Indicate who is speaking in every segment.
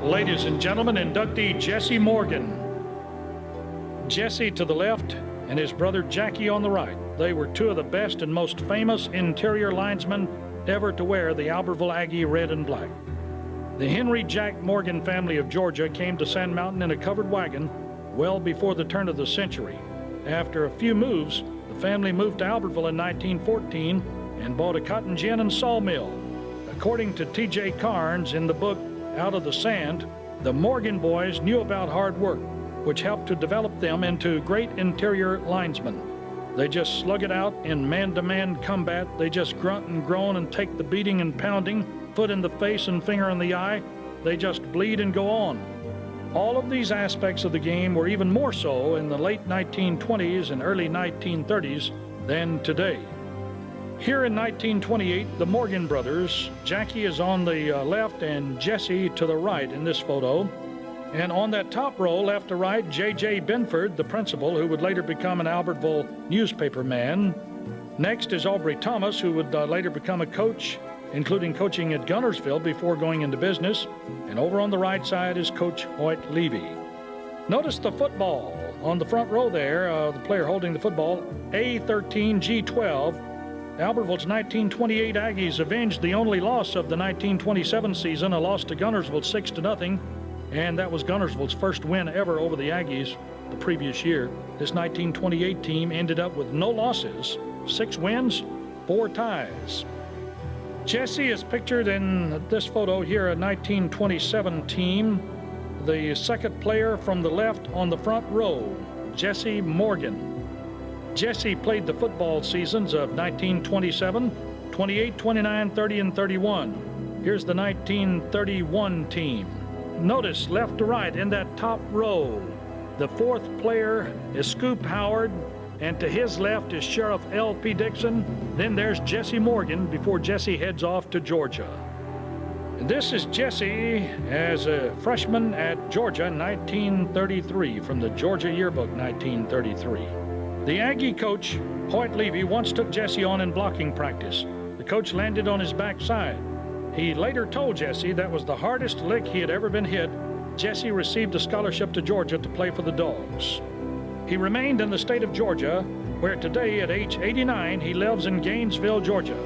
Speaker 1: Ladies and gentlemen, inductee Jesse Morgan. Jesse to the left and his brother Jackie on the right. They were two of the best and most famous interior linesmen ever to wear the Albertville Aggie red and black. The Henry Jack Morgan family of Georgia came to Sand Mountain in a covered wagon well before the turn of the century. After a few moves, the family moved to Albertville in 1914 and bought a cotton gin and sawmill. According to T.J. Carnes in the book Out of the Sand, the Morgan boys knew about hard work, which helped to develop them into great interior linesmen. They just slug it out in man-to-man combat. They just grunt and groan and take the beating and pounding, foot in the face and finger in the eye. They just bleed and go on. All of these aspects of the game were even more so in the late 1920s and early 1930s than today. Here in 1928, the Morgan brothers, Jackie is on the left and Jesse to the right in this photo. And on that top row, left to right, J.J. Benford, the principal, who would later become an Albertville newspaper man. Next is Aubrey Thomas, who would later become a coach, including coaching at Gunnersville before going into business. And over on the right side is Coach Hoyt Levy. Notice the football on the front row there, the player holding the football, A13, G12. Albertville's 1928 Aggies avenged the only loss of the 1927 season, a loss to Gunnersville 6-0, and that was Gunnersville's first win ever over the Aggies the previous year. This 1928 team ended up with no losses, 6 wins, 4 ties. Jesse is pictured in this photo here, a 1927 team. The second player from the left on the front row, Jesse Morgan. Jesse played the football seasons of 1927, 28, 29, 30, and 31. Here's the 1931 team. Notice left to right in that top row, the fourth player is Scoop Howard, and to his left is Sheriff L.P. Dixon. Then there's Jesse Morgan before Jesse heads off to Georgia. And this is Jesse as a freshman at Georgia in 1933 from the Georgia Yearbook 1933. The Aggie coach, Hoyt Levy, once took Jesse on in blocking practice. The coach landed on his backside. He later told Jesse that was the hardest lick he had ever been hit. Jesse received a scholarship to Georgia to play for the Dogs. He remained in the state of Georgia, where today at age 89, he lives in Gainesville, Georgia.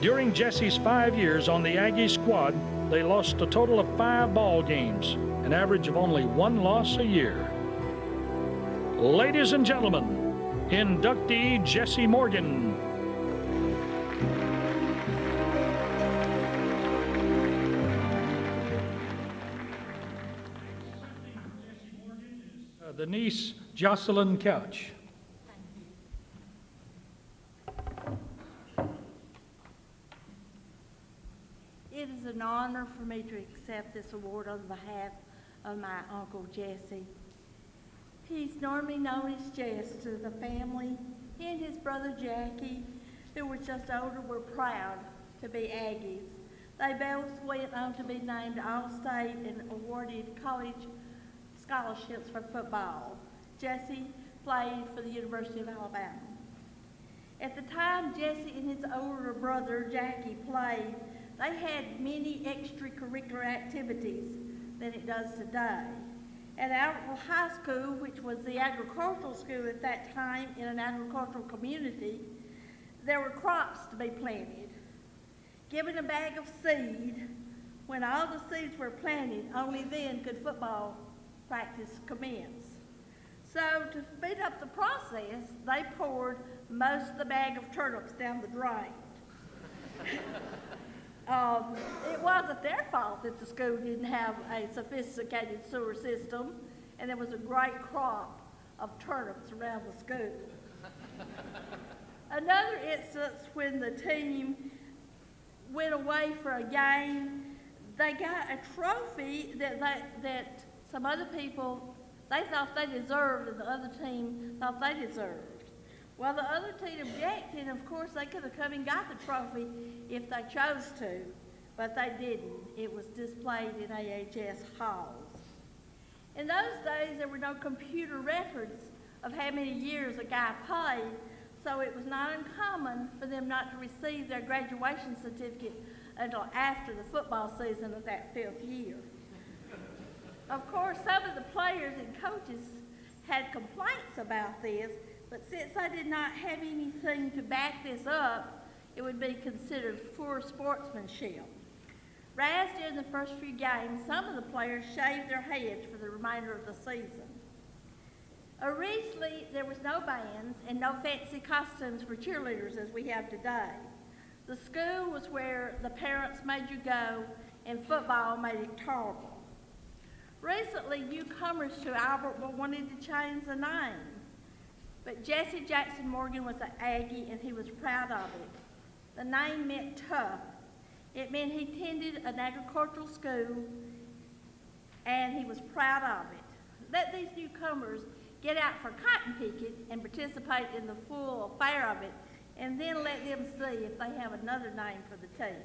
Speaker 1: During Jesse's 5 years on the Aggie squad, they lost a total of 5 ball games, an average of only 1 loss a year. Ladies and gentlemen, inductee Jesse Morgan. The niece, Jocelyn Couch.
Speaker 2: It is an honor for me to accept this award on behalf of my Uncle Jesse. He's normally known as Jess to the family. He and his brother Jackie, who were just older, were proud to be Aggies. They both went on to be named All-State and awarded college scholarships for football. Jesse played for the University of Alabama. At the time Jesse and his older brother Jackie played, they had many extracurricular activities than it does today. At Albertville High School, which was the agricultural school at that time in an agricultural community, there were crops to be planted. Given a bag of seed, when all the seeds were planted, only then could football practice commence. So to speed up the process, they poured most of the bag of turnips down the drain. It wasn't their fault that the school didn't have a sophisticated sewer system, and there was a great crop of turnips around the school. Another instance, when the team went away for a game, they got a trophy that some other people, they thought they deserved and the other team thought they deserved. Well, the other team objected, and of course they could have come and got the trophy if they chose to, but they didn't. It was displayed in AHS halls. In those days, there were no computer records of how many years a guy played, so it was not uncommon for them not to receive their graduation certificate until after the football season of that 5th year. Of course, some of the players and coaches had complaints about this, but since I did not have anything to back this up, it would be considered poor sportsmanship. Raz, during the first few games, some of the players shaved their heads for the remainder of the season. Originally, there was no bands and no fancy costumes for cheerleaders as we have today. The school was where the parents made you go, and football made it tolerable. Recently, newcomers to Albertville wanted to change the name, but Jesse Jackson Morgan was an Aggie and he was proud of it. The name meant tough. It meant he attended an agricultural school and he was proud of it. Let these newcomers get out for cotton picking and participate in the full affair of it, and then let them see if they have another name for the team.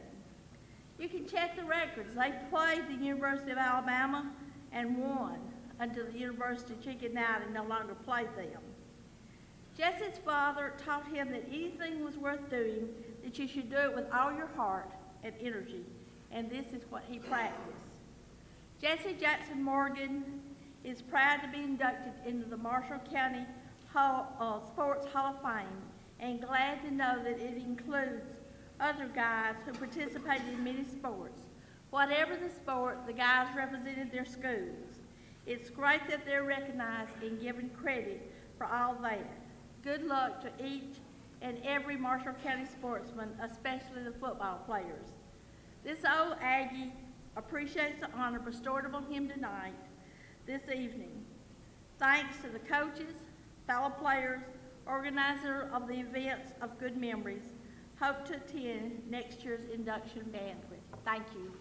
Speaker 2: You can check the records. They played the University of Alabama and won until the university chickened out and no longer played them. Jesse's father taught him that anything was worth doing, that you should do it with all your heart and energy, and this is what he practiced. Jesse Jackson Morgan is proud to be inducted into the Marshall County Sports Hall of Fame, and glad to know that it includes other guys who participated in many sports. Whatever the sport, the guys represented their schools. It's great that they're recognized and given credit for all that. Good luck to each and every Marshall County sportsman, especially the football players. This old Aggie appreciates the honor bestowed upon him tonight, this evening. Thanks to the coaches, fellow players, organizer of the events of good memories. Hope to attend next year's induction banquet. Thank you.